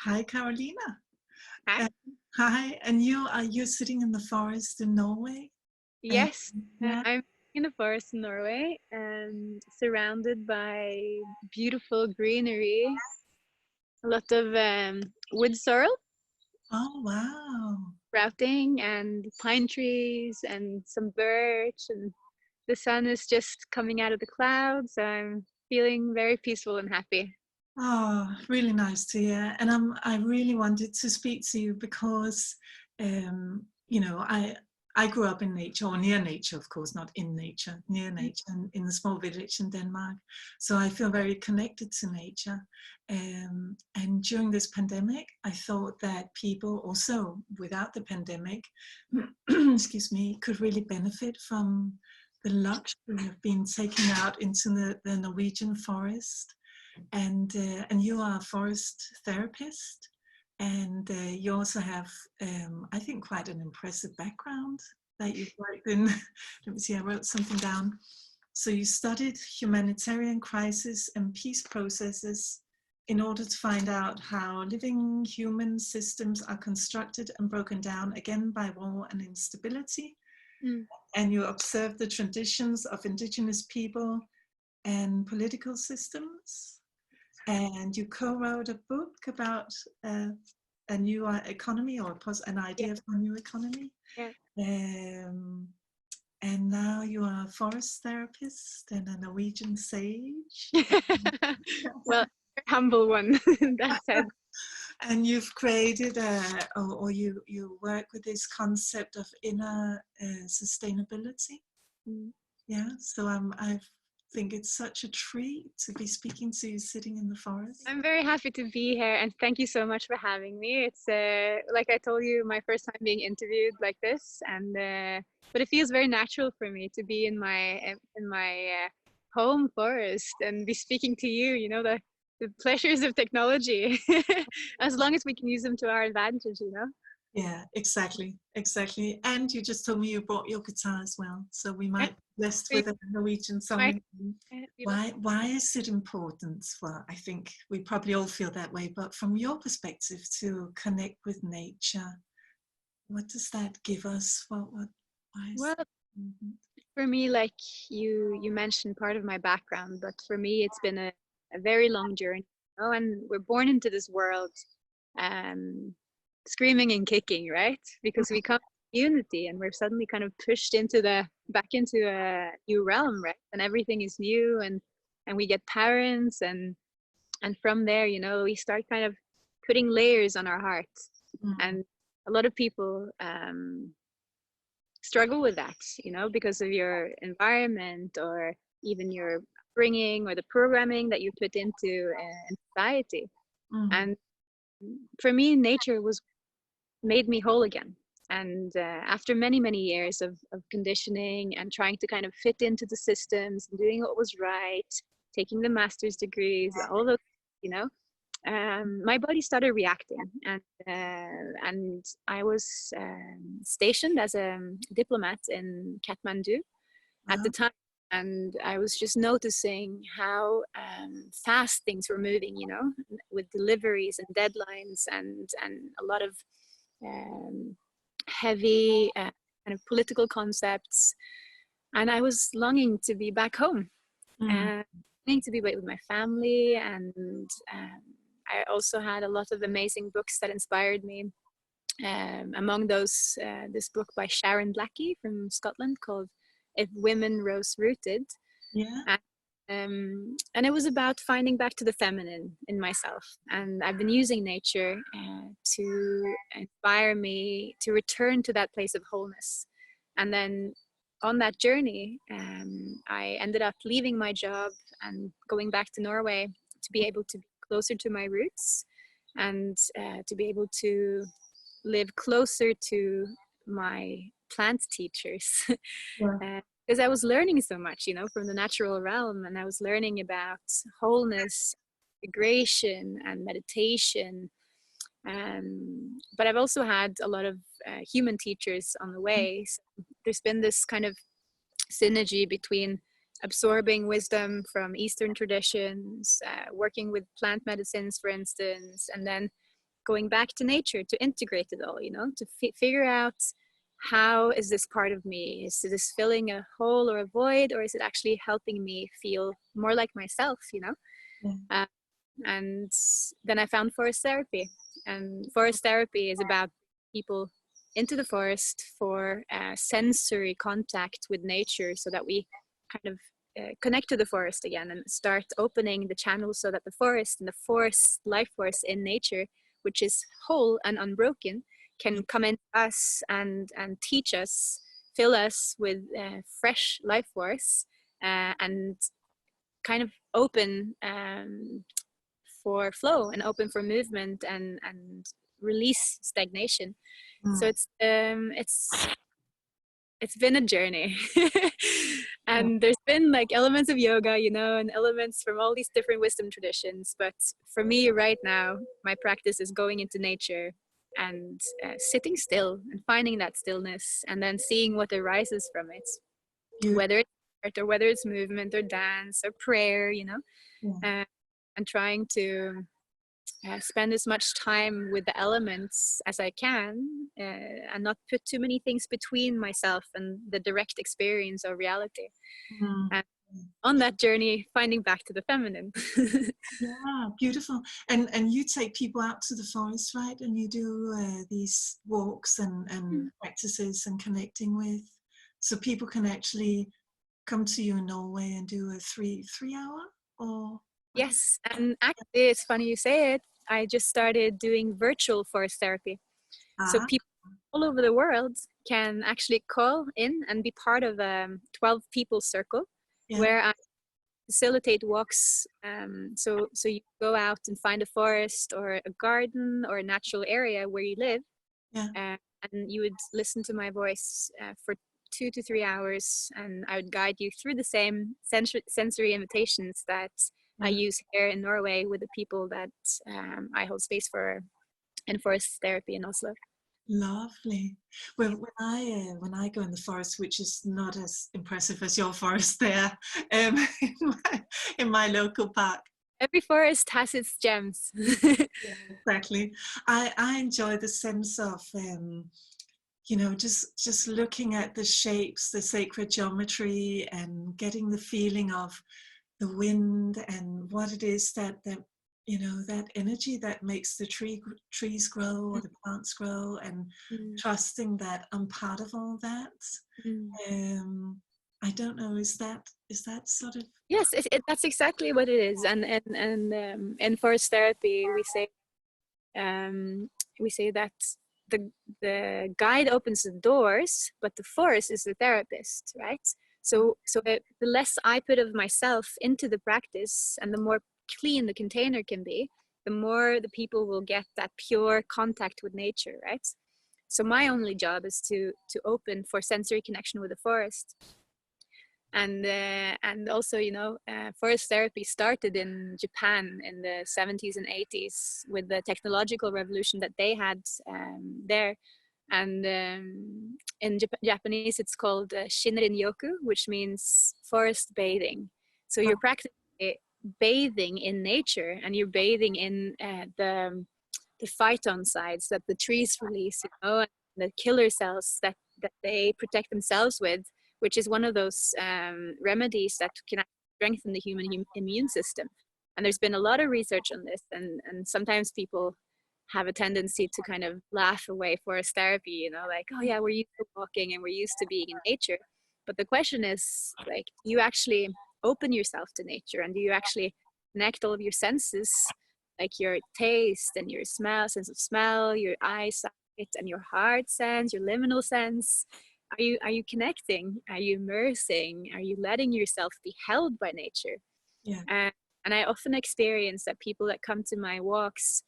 Hi, Carolina. Hi. Uh, Hi, and you're sitting in the forest in Norway? And Yes, yeah. I'm in a forest in Norway and surrounded by beautiful greenery, a lot of wood sorrel Oh, wow. sprouting and pine trees and some birch, and the sun is just coming out of the clouds. I'm feeling very peaceful and happy. Oh, really nice to hear. And I really wanted to speak to you because, you know, I grew up in nature, or near nature, of course, not in nature, near nature, in a small village in Denmark. So I feel very connected to nature. And during this pandemic, I thought that people also without the pandemic, excuse me, could really benefit from the luxury of being taken out into the Norwegian forest. And you are a forest therapist, and you also have, I think, quite an impressive background that you've worked in. Let me see, I wrote something down. So you studied humanitarian crisis and peace processes in order to find out how living human systems are constructed and broken down again by war and instability. Mm. And you observed the traditions of indigenous people and political systems. And you co-wrote a book about a new economy, or an Yeah, idea for a new economy. yeah. Um, and now you are a forest therapist and a Norwegian sage. Well, humble one, that said. And you've created or you work with this concept of inner sustainability. Mm. Yeah, so I think it's such a treat to be speaking to you sitting in the forest. I'm very happy to be here, and thank you so much for having me. It's like I told you, my first time being interviewed like this, and but it feels very natural for me to be in my home forest and be speaking to you. You know, the pleasures of technology, as long as we can use them to our advantage. You know. Yeah, exactly. And you just told me you brought your guitar as well, so we Yeah, might rest we with a Norwegian song. might. Beautiful. Why is it important? Well, I think we probably all feel that way, but from your perspective, to connect with nature, what does that give us? Why is Well, that important? for me, like you mentioned part of my background, but for me, it's been a very long journey. You know, and we're born into this world, um, screaming and kicking, right? Because we come from unity, and we're suddenly kind of pushed into the back into a new realm, right? And everything is new, and we get parents, and from there, you know, we start kind of putting layers on our hearts, Mm, and a lot of people struggle with that, you know, because of your environment or even your bringing or the programming that you put into society. mm, And for me, nature was made me whole again. And after many years of conditioning and trying to kind of fit into the systems and doing what was right, taking the master's degrees, all those, you know, my body started reacting, and I was stationed as a diplomat in Kathmandu at wow. the time, and I was just noticing how fast things were moving, you know, with deliveries and deadlines and a lot of um, heavy kind of political concepts, and I was longing to be back home Mm, and longing to be with my family, and um, I also had a lot of amazing books that inspired me. Among those, this book by Sharon Blackie from Scotland called "If Women Rose Rooted," yeah. and it was about finding back to the feminine in myself. And I've been using nature to inspire me to return to that place of wholeness. And then on that journey, I ended up leaving my job and going back to Norway to be able to be closer to my roots and to be able to live closer to my plant teachers. Yeah. Because I was learning so much, you know, from the natural realm, and I was learning about wholeness, integration, and meditation. But I've also had a lot of human teachers on the way. So there's been this kind of synergy between absorbing wisdom from Eastern traditions, working with plant medicines, for instance, and then going back to nature to integrate it all, to figure out, how is this part of me? Is this filling a hole or a void, or is it actually helping me feel more like myself, Yeah. And then I found forest therapy. And forest therapy is about people into the forest for sensory contact with nature, so that we kind of connect to the forest again and start opening the channels, so that the forest and the force, life force in nature, which is whole and unbroken, can come into us and teach us, fill us with fresh life force, and kind of open for flow and open for movement, and release stagnation. So it's been a journey. And there's been like elements of yoga, and elements from all these different wisdom traditions. But for me right now, my practice is going into nature and sitting still and finding that stillness, and then seeing what arises from it, whether it's art or whether it's movement or dance or prayer, and trying to spend as much time with the elements as I can, and not put too many things between myself and the direct experience of reality. And on that journey, finding back to the feminine. Yeah, beautiful. And you take people out to the forest, right? And you do these walks and practices and connecting with, so people can actually come to you in Norway and do a three hour or. Yes, and actually it's funny you say it. I just started doing virtual forest therapy. So people all over the world can actually call in and be part of a 12 people circle, where I facilitate walks. So you go out and find a forest or a garden or a natural area where you live, and you would listen to my voice for 2 to 3 hours, and I would guide you through the same sensory invitations that I use here in Norway with the people that I hold space for in forest therapy in Oslo. Lovely. Well, when I go in the forest, which is not as impressive as your forest there, in my local park. Every forest has its gems. Yeah, exactly. I enjoy the sense of just looking at the shapes, the sacred geometry, and getting the feeling of the wind and what it is that that energy that makes the trees grow or the plants grow, and trusting that I'm part of all that. I don't know, is that sort of. Yes, that's exactly what it is. And in forest therapy we say that the guide opens the doors, but the forest is the therapist, right? So the less I put of myself into the practice, and the more clean the container can be, the more the people will get that pure contact with nature, right? So my only job is to open for sensory connection with the forest. And also, forest therapy started in Japan in the 70s and 80s with the technological revolution that they had there. And in Japanese, it's called Shinrin-yoku, which means forest bathing. So you're practically bathing in nature, and you're bathing in the phytoncides that the trees release, and the killer cells that they protect themselves with, which is one of those remedies that can strengthen the human immune system. And there's been a lot of research on this, and sometimes people have a tendency to kind of laugh away forest therapy, like, oh yeah, we're used to walking and we're used to being in nature. But the question is, like, do you actually open yourself to nature, and do you actually connect all of your senses, like your taste and your smell, sense of smell, your eyesight and your heart sense, your liminal sense? Are you connecting? Are you immersing? Are you letting yourself be held by nature? Yeah. And I often experience that people that come to my walks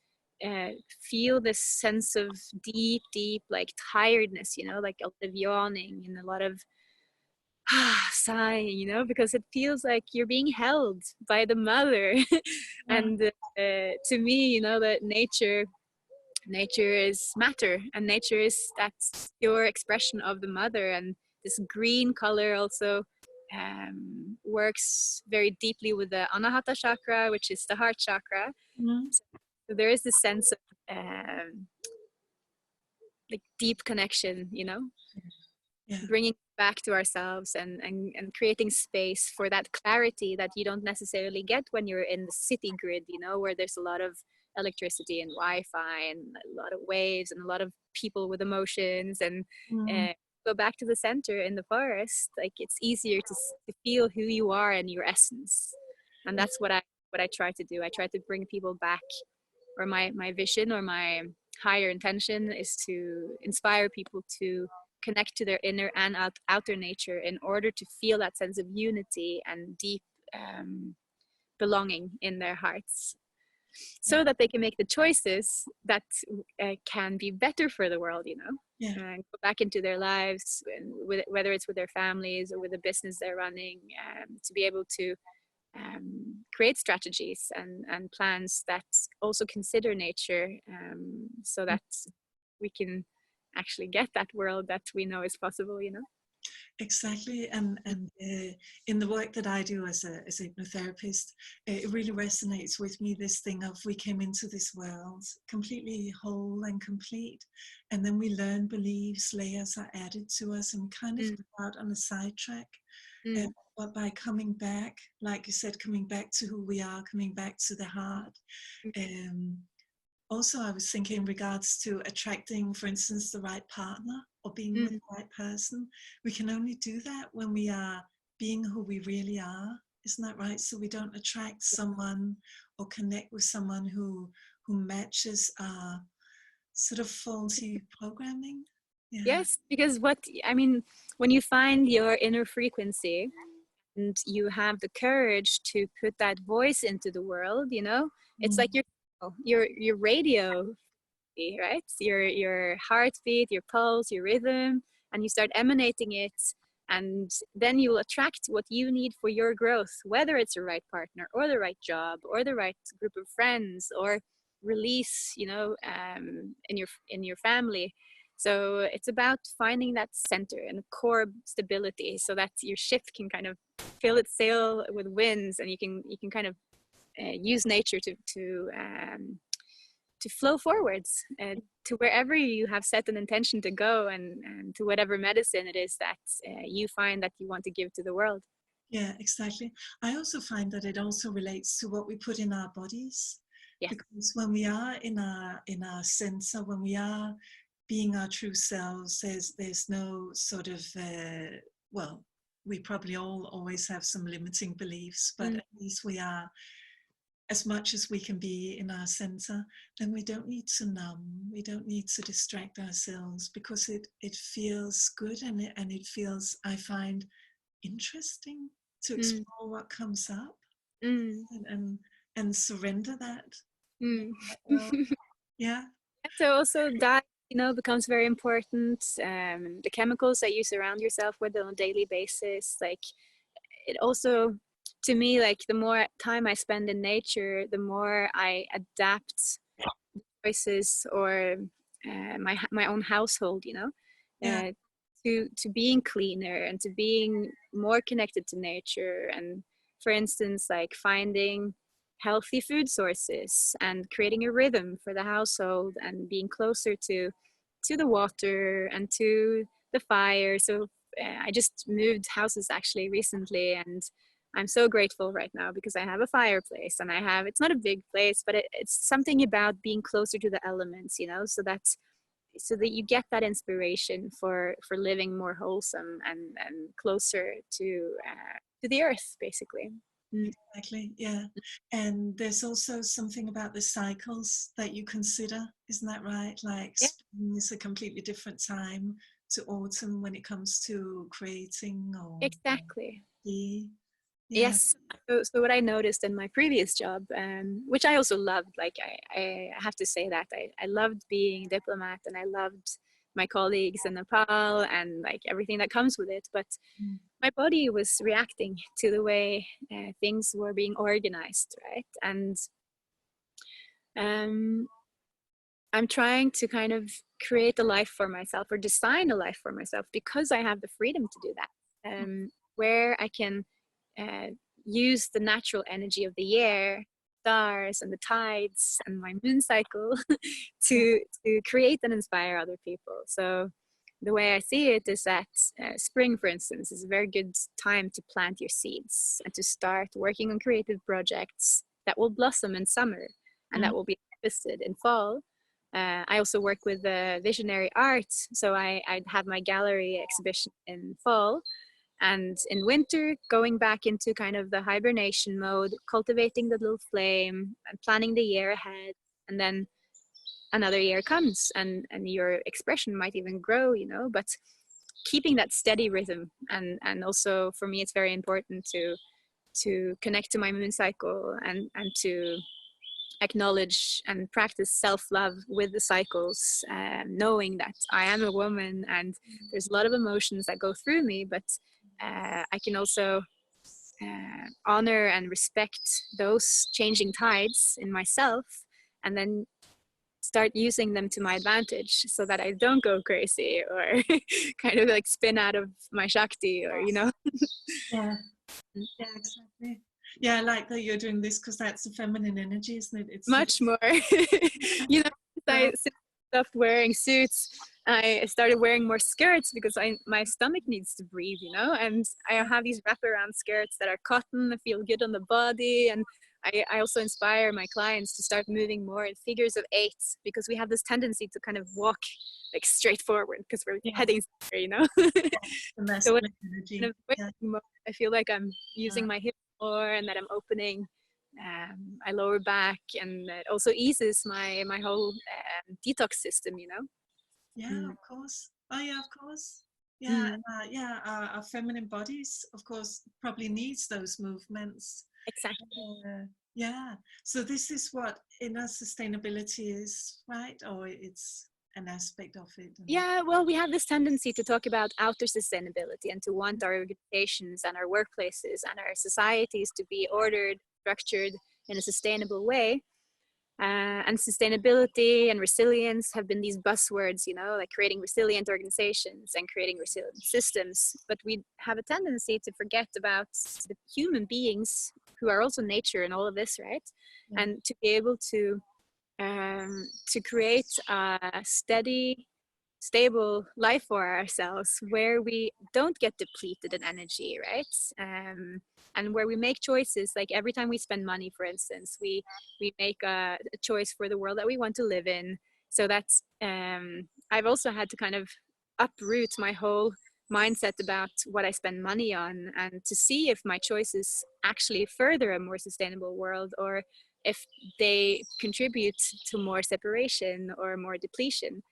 feel this sense of deep like tiredness, like a lot of yawning and a lot of sighing, because it feels like you're being held by the mother. And to me, that nature is matter, and nature is that pure expression of the mother. And this green color also works very deeply with the anahata chakra, which is the heart chakra. So there is this sense of like deep connection, you know, Yeah. bringing back to ourselves, and creating space for that clarity that you don't necessarily get when you're in the city grid, you know, where there's a lot of electricity and Wi-Fi and a lot of waves and a lot of people with emotions. And go back to the center in the forest, like it's easier to feel who you are and your essence. And that's what I try to do. I try to bring people back, or my vision or my higher intention is to inspire people to connect to their inner and outer nature in order to feel that sense of unity and deep belonging in their hearts, so that they can make the choices that can be better for the world, you know. And go back into their lives, and whether it's with their families or with the business they're running, to be able to create strategies and plans that also consider nature, so that we can actually get that world that we know is possible, you know. Exactly, and in the work that I do as a hypnotherapist, it really resonates with me, this thing of we came into this world completely whole and complete, and then we learn beliefs, layers are added to us, and we kind of go out on a sidetrack. But by coming back, like you said, coming back to who we are, coming back to the heart. Also, I was thinking in regards to attracting, for instance, the right partner or being with the right person. We can only do that when we are being who we really are. Isn't that right? So we don't attract someone or connect with someone who matches our sort of faulty programming. Yeah. Yes, because when you find your inner frequency and you have the courage to put that voice into the world, you know, it's like your radio, right? Your heartbeat, your pulse, your rhythm, and you start emanating it, and then you will attract what you need for your growth, whether it's the right partner or the right job or the right group of friends or release, you know, in your family. So it's about finding that center and core stability, so that your ship can kind of fill its sail with winds, and you can kind of use nature to flow forwards to wherever you have set an intention to go, and to whatever medicine it is that you find that you want to give to the world. Yeah, exactly. I also find that it also relates to what we put in our bodies. Yeah. Because when we are in our center, when we are being our true selves, there's no sort of well, we probably all always have some limiting beliefs, but at least we are as much as we can be in our center. Then we don't need to numb, we don't need to distract ourselves, because it feels good, and it feels, I find, interesting to explore what comes up and surrender that. Yeah. So also that, you know, becomes very important. The chemicals that you surround yourself with on a daily basis, like it also, to me, like the more time I spend in nature, the more I adapt choices or my own household, you know, to being cleaner and to being more connected to nature. And for instance, like finding healthy food sources and creating a rhythm for the household and being closer to the water and to the fire. So I just moved houses actually recently, and I'm so grateful right now because I have a fireplace, and it's not a big place, but it's something about being closer to the elements, you know, so that you get that inspiration for living more wholesome and closer to the earth, basically. Exactly, yeah. And there's also something about the cycles that you consider, isn't that right? Like spring is a completely different time to autumn when it comes to creating or exactly. Yeah. Yes. So what I noticed in my previous job, which I also loved, like I have to say that I loved being a diplomat, and I loved my colleagues in Nepal and like everything that comes with it. But my body was reacting to the way things were being organized, right? And I'm trying to kind of create a life for myself, or design a life for myself, because I have the freedom to do that, where I can use the natural energy of the year stars and the tides and my moon cycle to create and inspire other people. So the way I see it is that spring, for instance, is a very good time to plant your seeds and to start working on creative projects that will blossom in summer and that will be harvested in fall. I also work with visionary art, so I'd have my gallery exhibition in fall, and in winter going back into kind of the hibernation mode, cultivating the little flame and planning the year ahead, and then another year comes and your expression might even grow, you know, but keeping that steady rhythm. And also for me it's very important to connect to my moon cycle and to acknowledge and practice self-love with the cycles, knowing that I am a woman and there's a lot of emotions that go through me, but I can also honor and respect those changing tides in myself, and then start using them to my advantage so that I don't go crazy or kind of like spin out of my Shakti, or, you know. Yeah, exactly. Yeah, I like that you're doing this because that's the feminine energy, isn't it? It's much more. You know, I stopped wearing suits. I started wearing more skirts because my stomach needs to breathe, you know, and I have these wraparound skirts that are cotton, feel good on the body. And I also inspire my clients to start moving more in figures of 8, because we have this tendency to kind of walk like straight forward because we're heading somewhere, you know. So when kind of I feel like I'm using my hips more and that I'm opening my lower back, and it also eases my whole detox system, you know. Yeah, of course. Oh yeah, of course. Yeah, our feminine bodies, of course, probably needs those movements. Exactly. Yeah. So this is what inner sustainability is, right? Or it's an aspect of it. Yeah, well, we have this tendency to talk about outer sustainability and to want our organizations and our workplaces and our societies to be ordered, structured in a sustainable way. And sustainability and resilience have been these buzzwords, you know, like creating resilient organizations and creating resilient systems. But we have a tendency to forget about the human beings who are also nature in all of this, right? Yeah. And to be able to create a steady, stable life for ourselves where we don't get depleted in energy, right? And where we make choices, like every time we spend money, for instance, we make a choice for the world that we want to live in. So that's I've also had to kind of uproot my whole mindset about what I spend money on, and to see if my choices actually further a more sustainable world, or if they contribute to more separation or more depletion.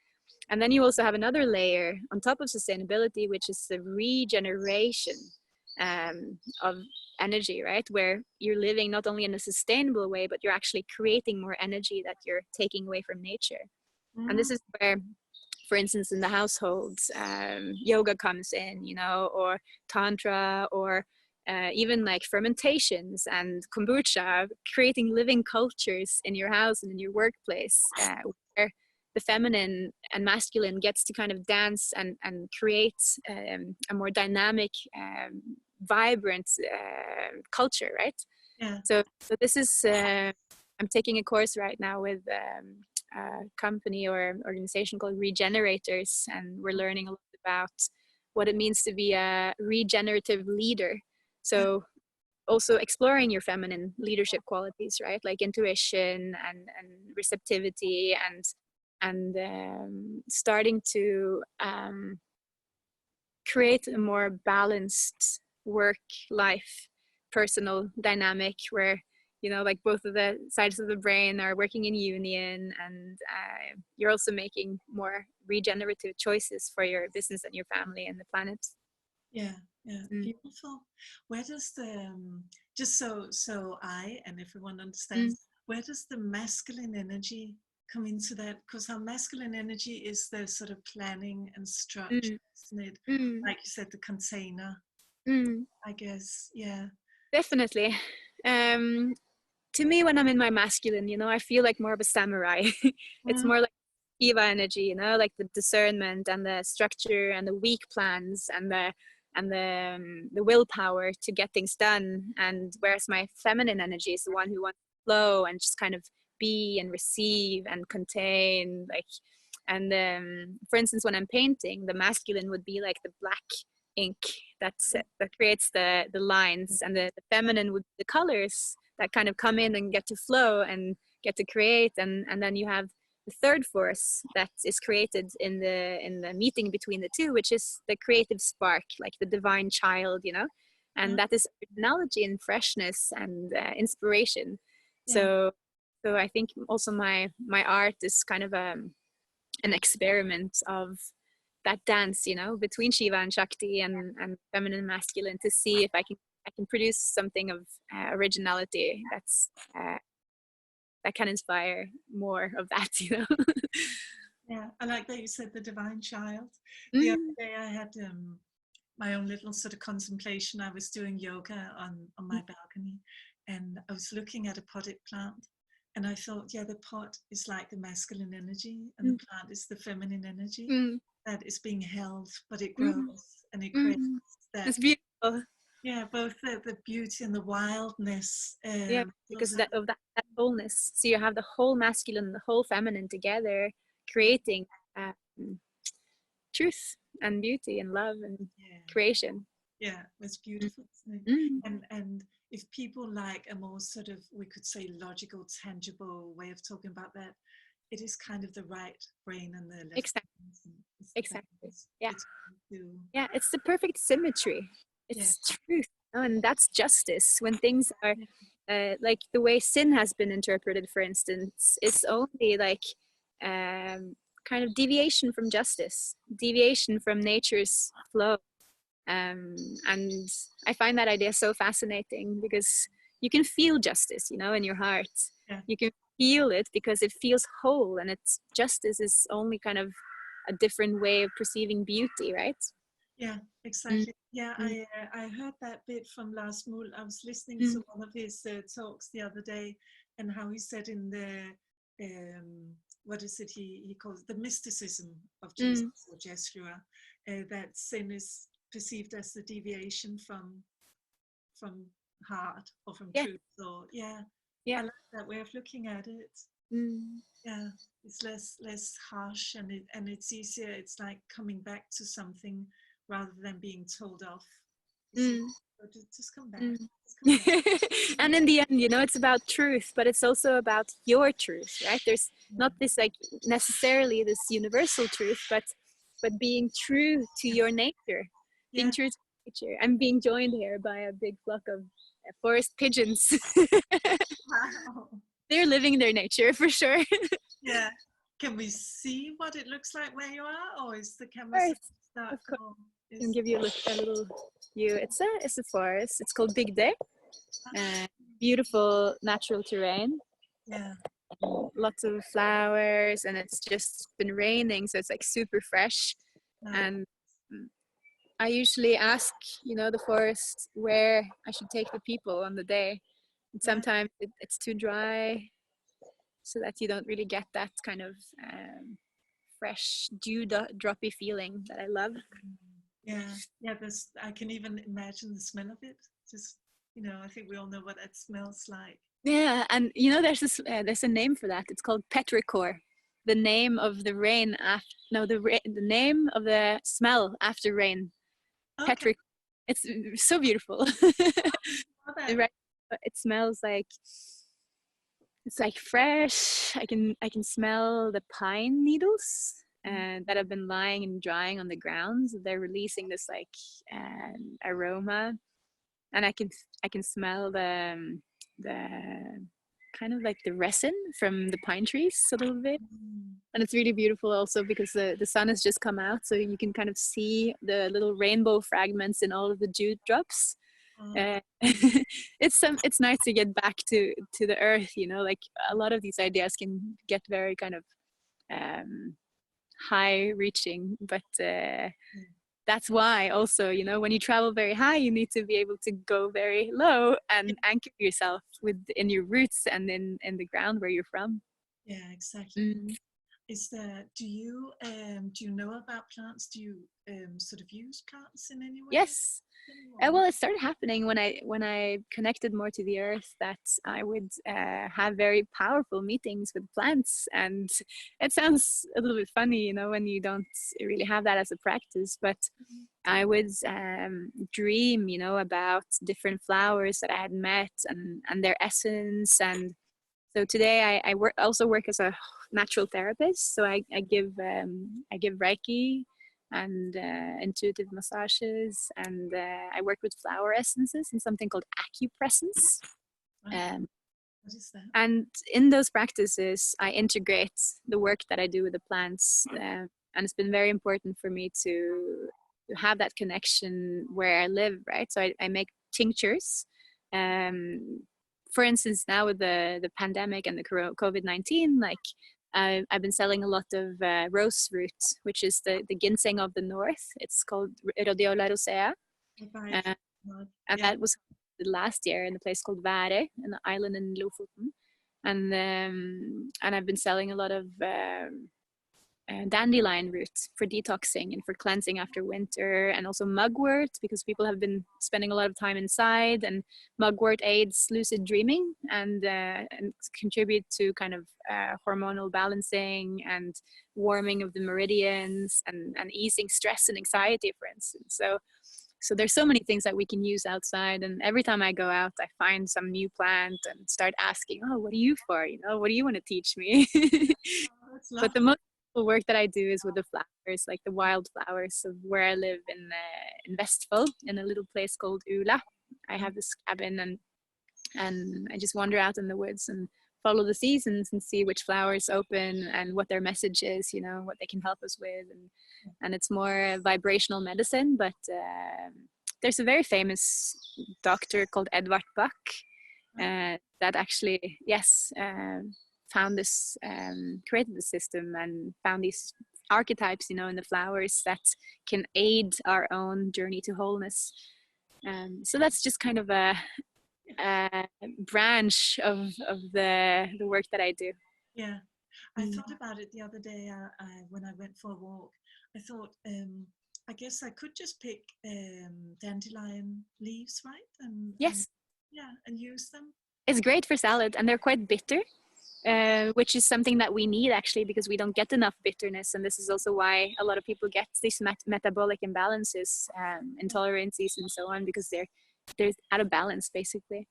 And then you also have another layer on top of sustainability, which is the regeneration of energy, right? Where you're living not only in a sustainable way, but you're actually creating more energy that you're taking away from nature. And this is where, for instance, in the household, yoga comes in, you know, or Tantra, or even like fermentations and kombucha, creating living cultures in your house and in your workplace, where the feminine and masculine gets to kind of dance and create a more dynamic, vibrant culture, right? Yeah. So this is, I'm taking a course right now with a company or organization called Regenerators, and we're learning a lot about what it means to be a regenerative leader. So also exploring your feminine leadership qualities, right? Like intuition and receptivity, and starting to create a more balanced work-life personal dynamic where, you know, like both of the sides of the brain are working in union, and you're also making more regenerative choices for your business and your family and the planet. Yeah, beautiful. Where does the just so I and everyone understands, where does the masculine energy come into that? Because our masculine energy is the sort of planning and structure, isn't it? Like you said, the container. I guess, yeah. Definitely. To me, when I'm in my masculine, you know, I feel like more of a samurai. It's more like Eva energy, you know, like the discernment and the structure and the weak plans and the willpower to get things done. And whereas my feminine energy is the one who wants flow and just kind of be and receive and contain, like. And for instance, when I'm painting, the masculine would be like the black ink that creates the lines, and the feminine would be the colors that kind of come in and get to flow and get to create. And then you have the third force that is created in the meeting between the two, which is the creative spark, like the divine child, you know. And that is originality and freshness and inspiration. So I think also my art is kind of an experiment of that dance, you know, between Shiva and Shakti and feminine and masculine, to see if I can produce something of originality that's that can inspire more of that, you know. Yeah, I like that you said the divine child. The other day I had my own little sort of contemplation. I was doing yoga on my balcony, and I was looking at a potted plant. And I thought, yeah, the pot is like the masculine energy, and the plant is the feminine energy that is being held, but it grows and it creates that. It's beautiful. Yeah, both the beauty and the wildness. Yeah, because that wholeness. So you have the whole masculine and the whole feminine together, creating truth and beauty and love and creation. Yeah, it's beautiful, isn't it? And if people like a more sort of, we could say, logical, tangible way of talking about that, it is kind of the right brain and the left. Exactly. Yeah. Yeah, it's the perfect symmetry. It's truth. Oh, and that's justice. When things are like the way sin has been interpreted, for instance, is only like kind of deviation from justice, deviation from nature's flow. And I find that idea so fascinating, because you can feel justice, you know, in your heart. You can feel it because it feels whole, and it's justice is only kind of a different way of perceiving beauty, right? Yeah, exactly. Yeah, I heard that bit from Lars Muhl. I was listening to one of his talks the other day, and how he said in the what is it he calls the mysticism of Jesus or Jeshua, that sin is perceived as the deviation from heart or from truth. Or I like that way of looking at it. Yeah, it's less harsh, and it's easier. It's like coming back to something rather than being told off. Just come back. And in the end, you know, it's about truth, but it's also about your truth, right? There's not this like necessarily this universal truth, but being true to your nature, being true to nature. I'm being joined here by a big flock of forest pigeons. Wow. They're living their nature for sure. Yeah. Can we see what it looks like where you are, or is the camera start? I can give you a little view. It's a forest. It's called Big Day. Beautiful natural terrain. Yeah. Lots of flowers, and it's just been raining, so it's like super fresh. And I usually ask, you know, the forest where I should take the people on the day. And sometimes it's too dry, so that you don't really get that kind of fresh dewdroppy feeling that I love. Yeah. I can even imagine the smell of it. Just, you know, I think we all know what that smells like. Yeah, and you know, there's a name for that. It's called petrichor, the name of the rain the name of the smell after rain. Okay. Petrichor. It's so beautiful. It smells like, it's like fresh. I can smell the pine needles that have been lying and drying on the ground. They're releasing this like aroma, and I can smell the kind of like the resin from the pine trees a little bit. And it's really beautiful also because the sun has just come out, so you can kind of see the little rainbow fragments in all of the dewdrops. It's nice to get back to the earth, you know, like a lot of these ideas can get very kind of high reaching, but that's why also, you know, when you travel very high, you need to be able to go very low and anchor yourself in your roots and in the ground where you're from. Yeah, exactly. do you know about plants? Do you sort of use plants in any way? Yes. Well, it started happening when I connected more to the earth, that I would have very powerful meetings with plants. And it sounds a little bit funny, you know, when you don't really have that as a practice, but I would dream, you know, about different flowers that I had met, and their essence. And so today I also work as a natural therapist. So I give Reiki and intuitive massages, and I work with flower essences and something called acuprescence. What is that? And in those practices, I integrate the work that I do with the plants, and it's been very important for me to have that connection where I live, right? So I make tinctures. For instance, now with the pandemic and the COVID-19, like I've been selling a lot of rose root, which is the ginseng of the north. It's called Rhodiola rosea. And that was last year in a place called Være, an island in Lofoten. And I've been selling a lot of dandelion root for detoxing and for cleansing after winter, and also mugwort, because people have been spending a lot of time inside, and mugwort aids lucid dreaming and contribute to kind of hormonal balancing and warming of the meridians, and easing stress and anxiety, for instance. So there's so many things that we can use outside, and every time I go out, I find some new plant and start asking, oh, what are you for? You know, what do you want to teach me? But the most work that I do is with the flowers, like the wild flowers of where I live in Vestfold, in a little place called Ula. I have this cabin, and I just wander out in the woods and follow the seasons and see which flowers open and what their message is, you know, what they can help us with. And it's more vibrational medicine, but there's a very famous doctor called Edvard Bach that actually, found this, created the system and found these archetypes, you know, in the flowers that can aid our own journey to wholeness. So that's just kind of a branch of the work that I do. Yeah, I thought about it the other day when I went for a walk. I thought, I guess I could just pick dandelion leaves, right? Yes. And use them. It's great for salad, and they're quite bitter, which is something that we need, actually, because we don't get enough bitterness. And this is also why a lot of people get these metabolic imbalances, intolerances and so on, because they're out of balance, basically.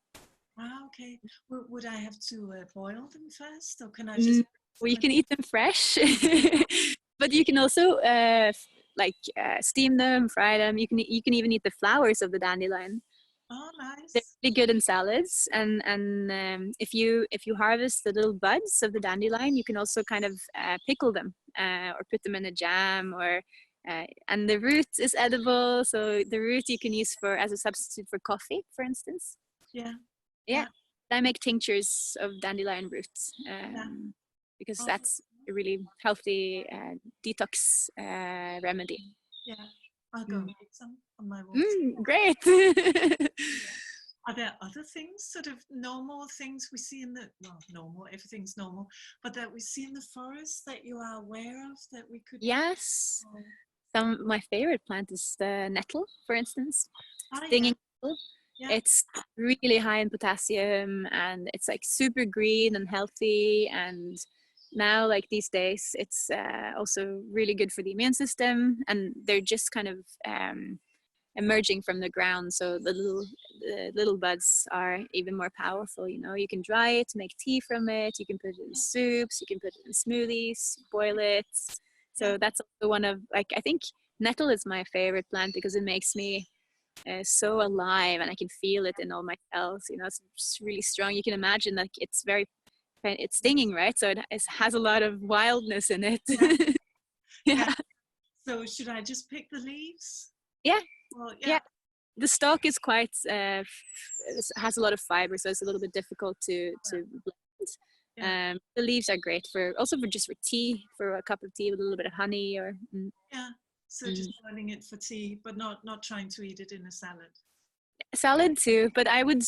Okay. Would I have to boil them first, or can I just... Well, you can eat them fresh, but you can also steam them, fry them. You can even eat the flowers of the dandelion. Oh, nice. They're really good in salads, and if you harvest the little buds of the dandelion, you can also kind of pickle them or put them in a jam, or and the root is edible. So the root you can use as a substitute for coffee, for instance. Yeah. I make tinctures of dandelion roots because that's a really healthy detox remedy. Yeah, I'll go make some on my walk. Great. Are there other things, sort of normal things we see normal, everything's normal, but that we see in the forest that you are aware of that we could... Yes. My favorite plant is the nettle, for instance. Stinging nettle. Yeah. It's really high in potassium, and it's like super green and healthy. And now, like these days, it's also really good for the immune system, and they're just kind of emerging from the ground. So the little buds are even more powerful. You know, you can dry it, make tea from it. You can put it in soups. You can put it in smoothies, boil it. So that's also one of, like, I think nettle is my favorite plant because it makes me so alive, and I can feel it in all my cells. You know, it's really strong. You can imagine, like, it's stinging, right? So it has a lot of wildness in it. Yeah. So should I just pick the leaves? Yeah. Well, yeah. The stalk is quite has a lot of fiber, so it's a little bit difficult to blend. The leaves are great for tea, for a cup of tea with a little bit of honey, or so just boiling it for tea, but not trying to eat it in a salad. Salad too, but I would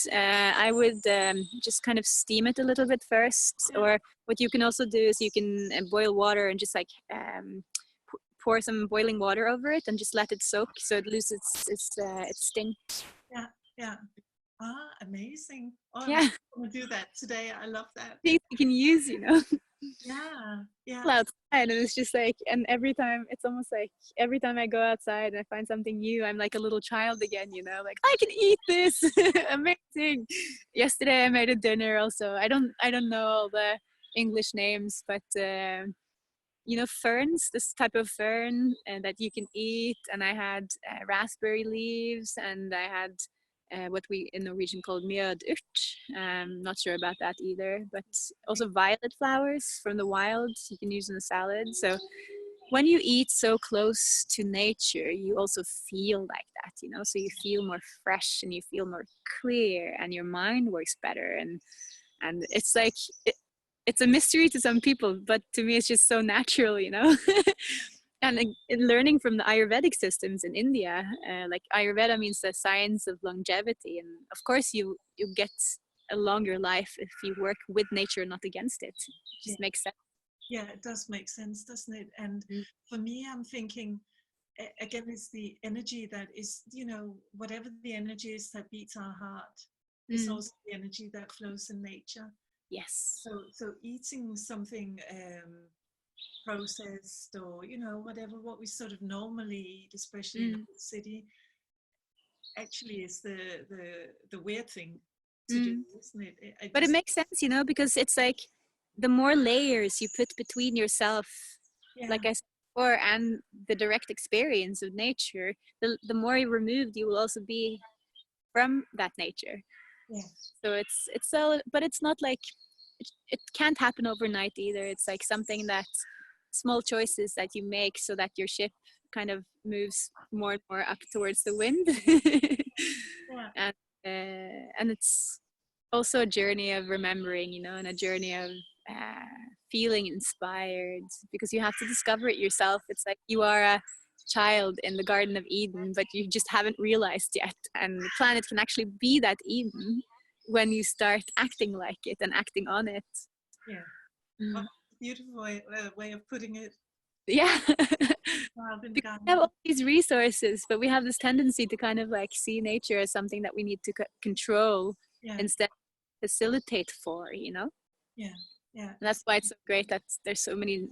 just kind of steam it a little bit first. Or what you can also do is you can boil water and just like pour some boiling water over it and just let it soak so it loses its sting. Yeah, yeah. Ah, amazing. Oh, I'm Yeah, going to do that today. I love that. things you can use, you know. Yeah, yeah, Outside, and it's just like, and every time it's almost like every time I go outside and I find something new, I'm like a little child again, you know, like I can eat this. Amazing. Yesterday I made a dinner also. I don't know all the English names, but you know, ferns, this type of fern that you can eat. And I had raspberry leaves, and I had what we in Norwegian called mjødurt. Not sure about that either, but also violet flowers from the wild you can use in a salad. So when you eat so close to nature, you also feel like that, you know, so you feel more fresh and you feel more clear and your mind works better. And it's like, it's a mystery to some people, but to me, it's just so natural, you know. And learning from the Ayurvedic systems in India, like Ayurveda means the science of longevity, and of course, you get a longer life if you work with nature, not against it. It just makes sense. yeah. It does make sense, doesn't it? And for me, I'm thinking again, it's the energy that is, you know, whatever the energy is that beats our heart is also the energy that flows in nature. Yes. So eating something processed, or you know, whatever what we sort of normally eat, especially in the city, actually is the weird thing to do, isn't it? But it makes sense, you know, because it's like the more layers you put between yourself, like I said before, and the direct experience of nature, the more removed you will also be from that nature. Yeah. So it's so, but it's not like it can't happen overnight either. It's like something that small choices that you make so that your ship kind of moves more and more up towards the wind. Yeah. And it's also a journey of remembering, you know, and a journey of feeling inspired, because you have to discover it yourself. It's like you are a child in the Garden of Eden, but you just haven't realized yet. And the planet can actually be that Eden when you start acting like it and acting on it. Yeah. Oh, beautiful way of putting it. Yeah. We have all these resources, but we have this tendency to kind of like see nature as something that we need to control instead of facilitate for, you know? Yeah. Yeah. And that's why it's so great that there's so many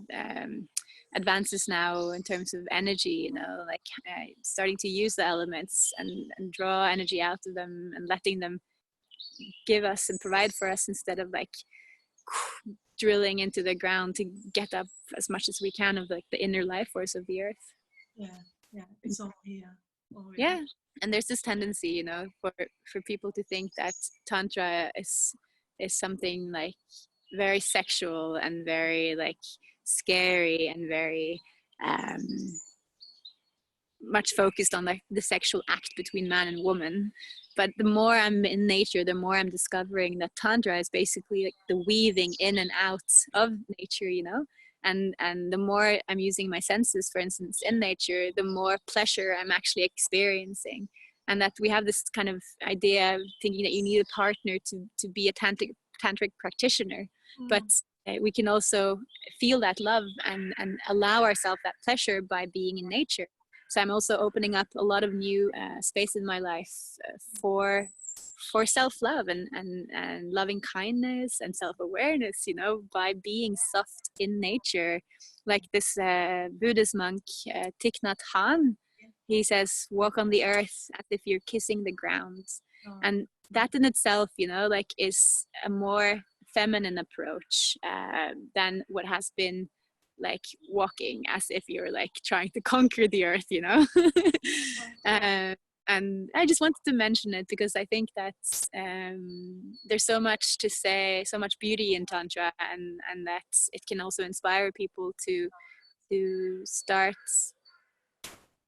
advances now in terms of energy, you know, like starting to use the elements and draw energy out of them and letting them give us and provide for us, instead of like drilling into the ground to get up as much as we can of like the inner life force of the earth. Yeah, it's all here already. Yeah, and there's this tendency, you know, for people to think that Tantra is something like very sexual and very like scary and very much focused on like the sexual act between man and woman. But the more I'm in nature, the more I'm discovering that Tantra is basically like the weaving in and out of nature, you know. And the more I'm using my senses, for instance, in nature, the more pleasure I'm actually experiencing. And that we have this kind of idea of thinking that you need a partner to be a tantric practitioner. But we can also feel that love and allow ourselves that pleasure by being in nature. So I'm also opening up a lot of new space in my life for self-love and loving kindness and self-awareness, you know, by being soft in nature. Like this Buddhist monk, Thich Nhat Hanh, he says, walk on the earth as if you're kissing the ground. And that in itself, you know, like is a more feminine approach than what has been like walking as if you're like trying to conquer the earth, you know. And I just wanted to mention it because I think that there's so much to say, so much beauty in Tantra, and that it can also inspire people to start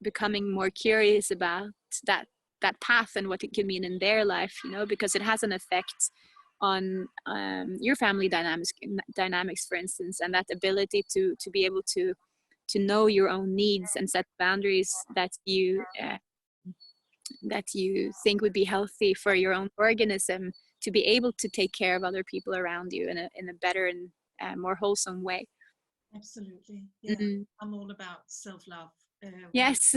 becoming more curious about that path and what it can mean in their life, you know, because it has an effect on your family dynamics, for instance, and that ability to be able to know your own needs and set boundaries that you that you think would be healthy for your own organism, to be able to take care of other people around you in a better and more wholesome way. Absolutely. Yeah. Mm-hmm. I'm all about self-love. Yes.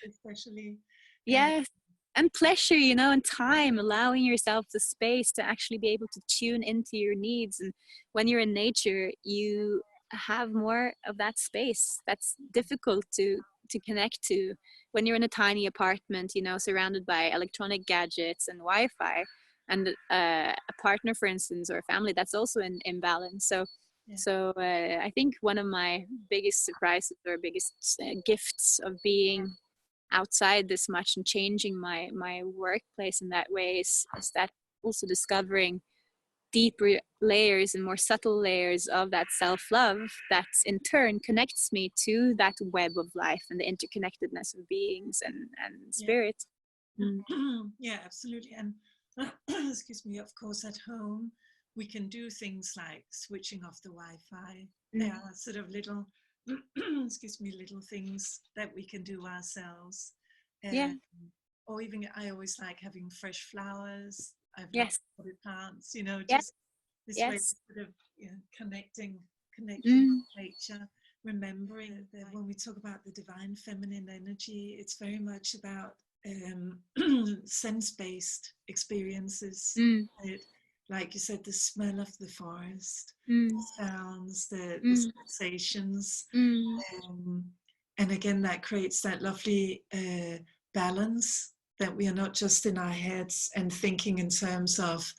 Especially. Yes. And pleasure, you know, and time, allowing yourself the space to actually be able to tune into your needs. And when you're in nature, you have more of that space that's difficult to connect to when you're in a tiny apartment, you know, surrounded by electronic gadgets and Wi-Fi, and a partner, for instance, or a family that's also in imbalance. So I think one of my biggest surprises or biggest gifts of being outside this much and changing my workplace in that way is that also discovering deeper layers and more subtle layers of that self-love that in turn connects me to that web of life and the interconnectedness of beings and spirit. Yeah, absolutely. And excuse me, of course, at home we can do things like switching off the Wi-Fi. There are sort of little excuse me, little things that we can do ourselves. Or even, I always like having fresh flowers. I've lots of potted plants, you know, just this way of sort of, you know, connecting with nature, remembering that when we talk about the divine feminine energy, it's very much about sense-based experiences. Like you said, the smell of the forest, the sounds, the sensations, and again that creates that lovely balance, that we are not just in our heads and thinking in terms of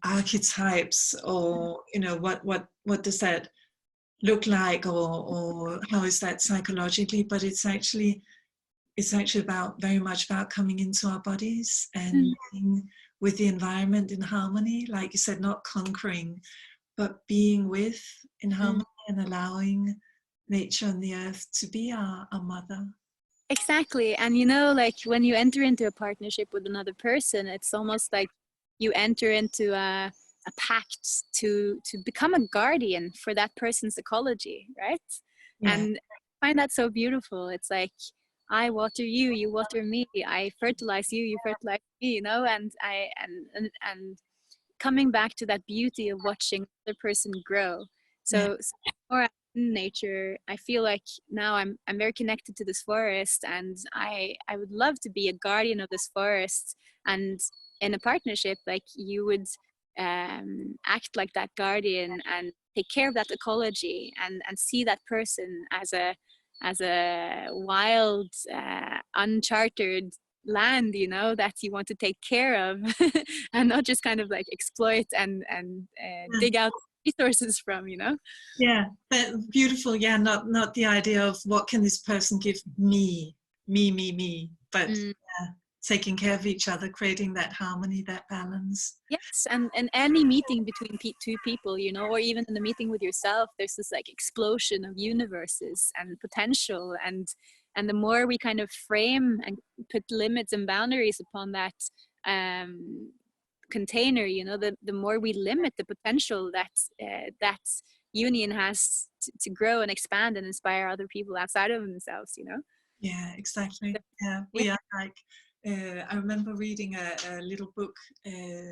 archetypes, or you know, what does that look like, or how is that psychologically, but it's actually about very much about coming into our bodies and being with the environment in harmony, like you said, not conquering, but being with in harmony and allowing nature and the earth to be our mother. Exactly. And you know, like when you enter into a partnership with another person, it's almost like you enter into a pact to become a guardian for that person's ecology, right? And I find that so beautiful. It's like, I water you, you water me, I fertilize you, you fertilize me, you know, and coming back to that beauty of watching the person grow. So more in nature, I feel like now I'm very connected to this forest, and I would love to be a guardian of this forest. And in a partnership, like, you would act like that guardian and take care of that ecology, and see that person as a wild, uncharted land, you know, that you want to take care of and not just kind of like exploit and dig out resources from, you know. But beautiful. Not the idea of what can this person give me, but taking care of each other, creating that harmony, that balance. Yes. And any meeting between two people, you know, or even in the meeting with yourself, there's this like explosion of universes and potential, and the more we kind of frame and put limits and boundaries upon that container, you know, the more we limit the potential that union has to grow and expand and inspire other people outside of themselves, you know. Yeah, exactly. We are like, I remember reading a little book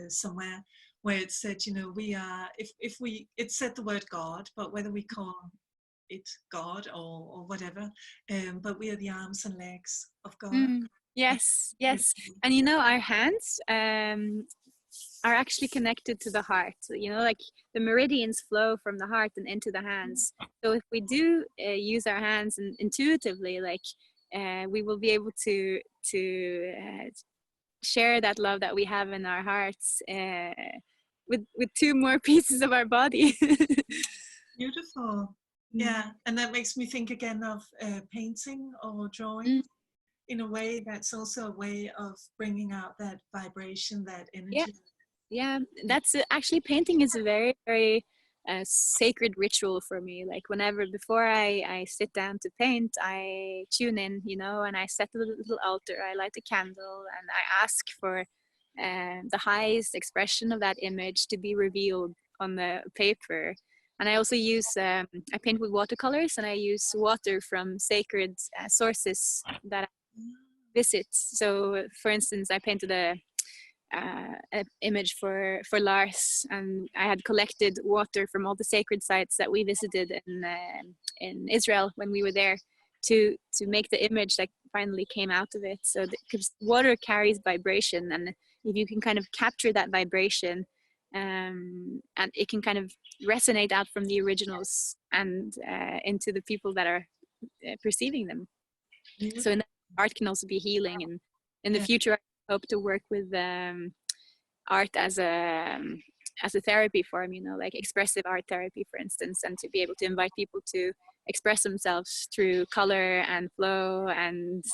somewhere where it said, you know, we are, if we, it said the word God, but whether we call it God or whatever, but we are the arms and legs of God. Yes. And you know, our hands are actually connected to the heart, you know, like the meridians flow from the heart and into the hands. So if we do use our hands intuitively, like we will be able to share that love that we have in our hearts with two more pieces of our body. Beautiful. Yeah, and that makes me think again of painting or drawing. In a way, that's also a way of bringing out that vibration, that energy. Yeah, that's actually, painting is a very, very sacred ritual for me. Like before I sit down to paint, I tune in, you know, and I set a little altar, I light a candle, and I ask for the highest expression of that image to be revealed on the paper. And I also use, I paint with watercolors, and I use water from sacred sources that visits. So for instance, I painted an image for Lars, and I had collected water from all the sacred sites that we visited in Israel when we were there, to make the image that finally came out of it. So because water carries vibration, and if you can kind of capture that vibration, and it can kind of resonate out from the originals and into the people that are perceiving them. So in that, art can also be healing, and in the future I hope to work with art as a therapy form, you know, like expressive art therapy, for instance, and to be able to invite people to express themselves through color and flow and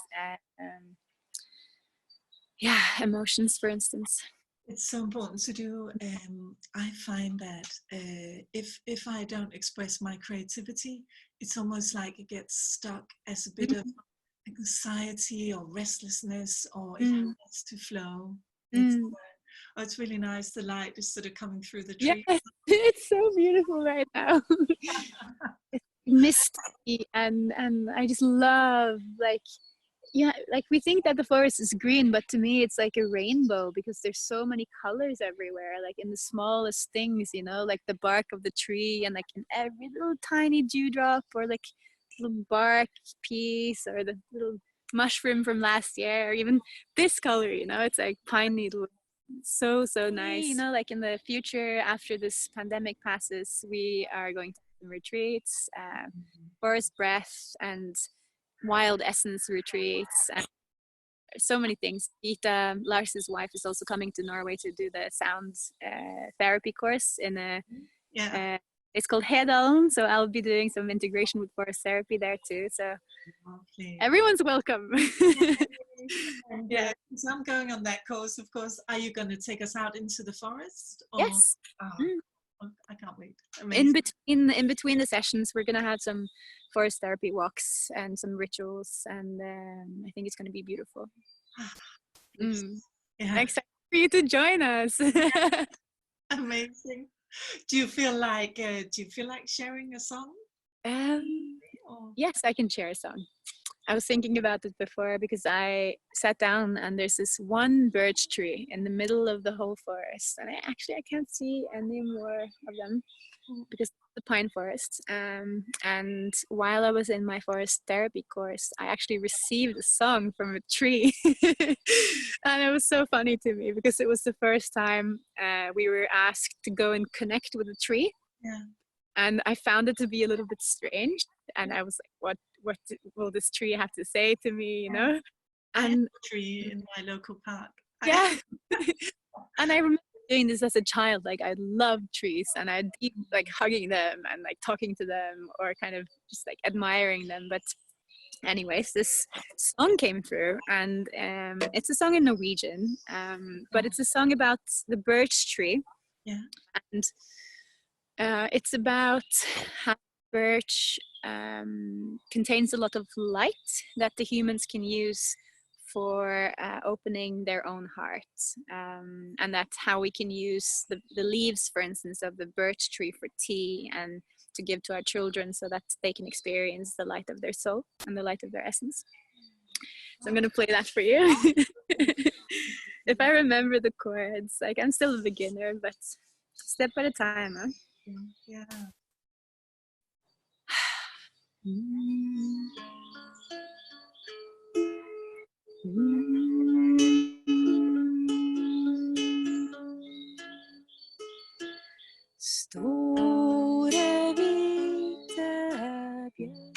emotions, for instance. It's so important to do. I find that if I don't express my creativity, it's almost like it gets stuck as a bit of anxiety or restlessness, or it has to flow. It's really nice. The light is sort of coming through the tree. Yes, it's so beautiful right now. It's misty, and I just love, like, like we think that the forest is green, but to me it's like a rainbow, because there's so many colors everywhere, like in the smallest things, you know, like the bark of the tree, and like in every little tiny dewdrop, or like little bark piece, or the little mushroom from last year, or even this color, you know, it's like pine needle. So nice. You know, like in the future, after this pandemic passes, we are going to some retreats, forest breath and wild essence retreats, and so many things. Gita, Lars's wife, is also coming to Norway to do the sound therapy course in a it's called Hedalen, so I'll be doing some integration with forest therapy there too. So everyone's welcome. And so I'm going on that course, of course. Are you going to take us out into the forest? Or? Yes. I can't wait. Amazing. In between the sessions, we're gonna have some forest therapy walks and some rituals, and I think it's gonna be beautiful. I'm excited for you to join us. Amazing. Do you feel like sharing a song? Yes, I can share a song. I was thinking about it before, because I sat down and there's this one birch tree in the middle of the whole forest, and I can't see any more of them because of the pine forest. And while I was in my forest therapy course, I actually received a song from a tree. And it was so funny to me, because it was the first time we were asked to go and connect with a tree. And I found it to be a little bit strange, and I was like, what will this tree have to say to me, you know? And a tree in my local park. Yeah. And I remember doing this as a child. Like, I loved trees, and I'd be like hugging them and like talking to them, or kind of just like admiring them. But anyways, this song came through, and it's a song in Norwegian, but it's a song about the birch tree. And it's about how birch contains a lot of light that the humans can use for opening their own hearts, and that's how we can use the leaves, for instance, of the birch tree for tea, and to give to our children, so that they can experience the light of their soul and the light of their essence. So I'm going to play that for you. If I remember the chords, like, I'm still a beginner, but step at a time, huh? Yeah. Store hvite bjørn.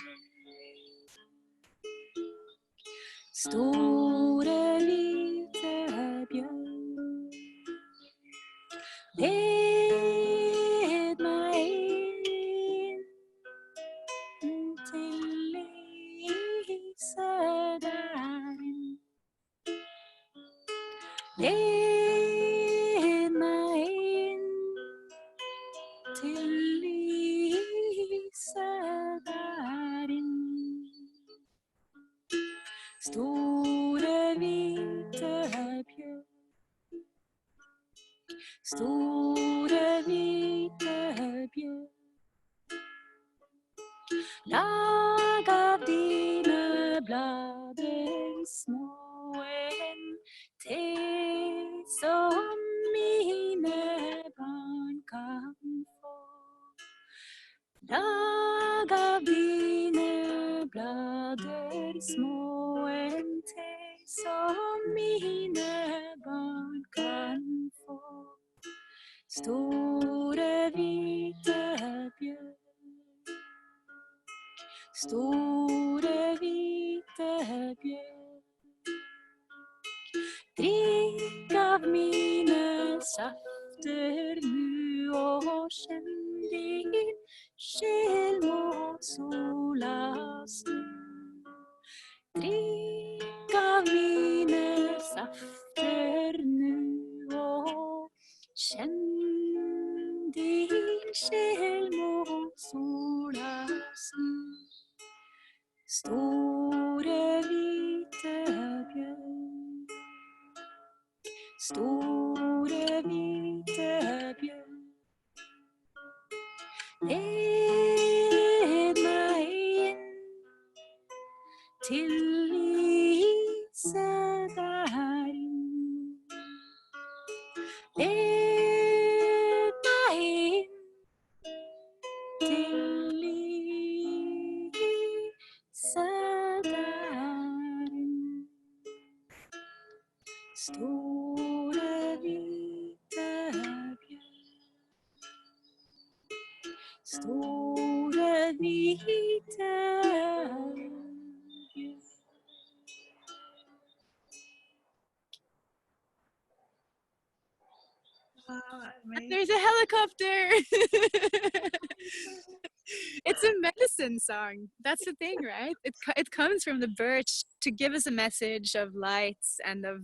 Store hvite bjørn. Led meg inn til lyset der. Led meg inn til lyset der inn. Store hvite bjørn. Store hvite bjørn. Lag av dine blader små. Dag av dine blader små en te som mine barn kan få. Store hvite bjørk, store hvite bjørk. Drikk av mine safter nu og kjenn din sjel mot sola snu. Drikk av mine safter nu og kjenn din sjel mot sola snu. Store hvite bjørk, store hvite bjørk. Led meg inn til lyset der inn. Led meg inn til lyset der inn. Store hvite bjørk, store hvite bjørk. There's a helicopter. It's a medicine song. That's the thing, right? It comes from the birch to give us a message of light and of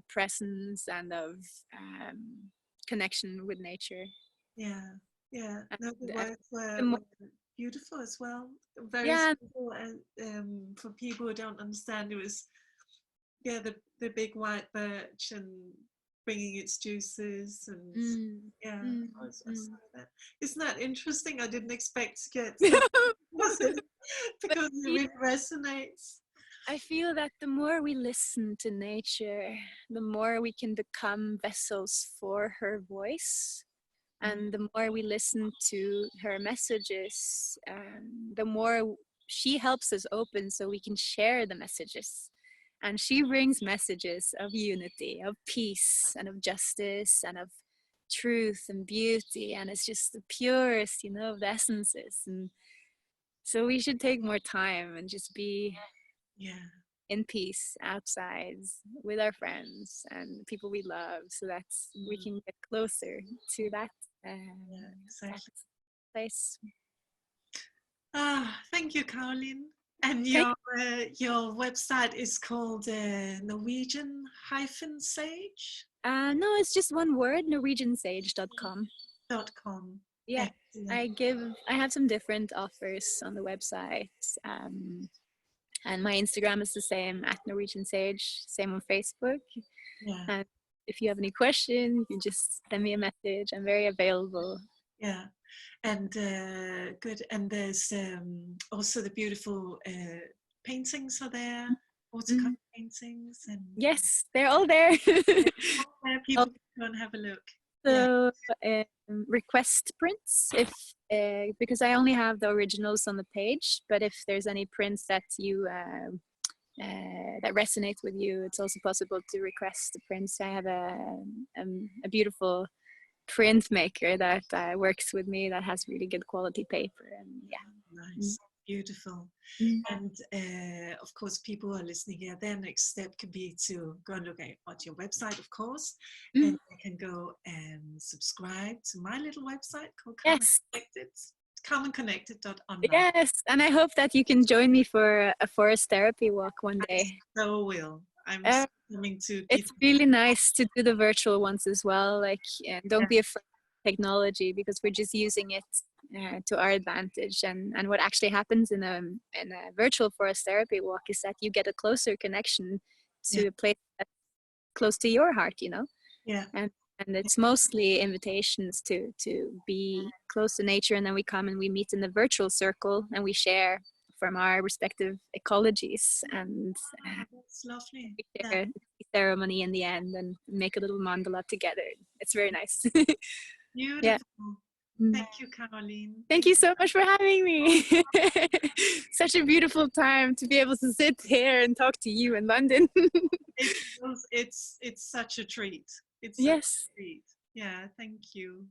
presence and of connection with nature. Yeah, yeah. No, the words were beautiful as well. Very simple, and for people who don't understand, it was the big white birch and bringing its juices and I saw that. Isn't that interesting? I didn't expect to get because it really resonates. I feel that the more we listen to nature, the more we can become vessels for her voice. And the more we listen to her messages, the more she helps us open so we can share the messages. And she brings messages of unity, of peace, and of justice, and of truth and beauty. And it's just the purest, of the essences. And so we should take more time and just be in peace outside with our friends and people we love, so that we can get closer to that, exactly. that place. Thank you, Caroline. And your website is called Norwegian-Sage? No, it's just one word, norwegiansage.com. Yeah, excellent. I have some different offers on the website, and my Instagram is the same, at Norwegian Sage, same on Facebook. Yeah. And if you have any questions, you just send me a message. I'm very available. Yeah. And good. And there's also the beautiful paintings are there, watercolor paintings. And yes, they're all there. People can go and have a look. So request prints, if because I only have the originals on the page, but if there's any prints that you that resonate with you, it's also possible to request the prints. I have a beautiful printmaker that works with me, that has really good quality paper, and nice. Beautiful. And of course, people who are listening here, their next step could be to go and look at your website, of course, and they can go and subscribe to my little website called CarmenConnected.online. Yes, and I hope that you can join me for a forest therapy walk one day. I so will. I'm coming to. It's really nice to do the virtual ones as well. Like, don't be afraid of technology, because we're just using it to our advantage. And what actually happens in a virtual forest therapy walk is that you get a closer connection to a place that's close to your heart, Yeah. And it's mostly invitations to be close to nature, and then we come and we meet in the virtual circle and we share from our respective ecologies, and that's lovely. We share a ceremony in the end and make a little mandala together. It's very nice. Beautiful. Thank you, Caroline. Thank you so much for having me. Such a beautiful time to be able to sit here and talk to you in London. It's such a treat. It's such Yes. a treat. Yeah, thank you.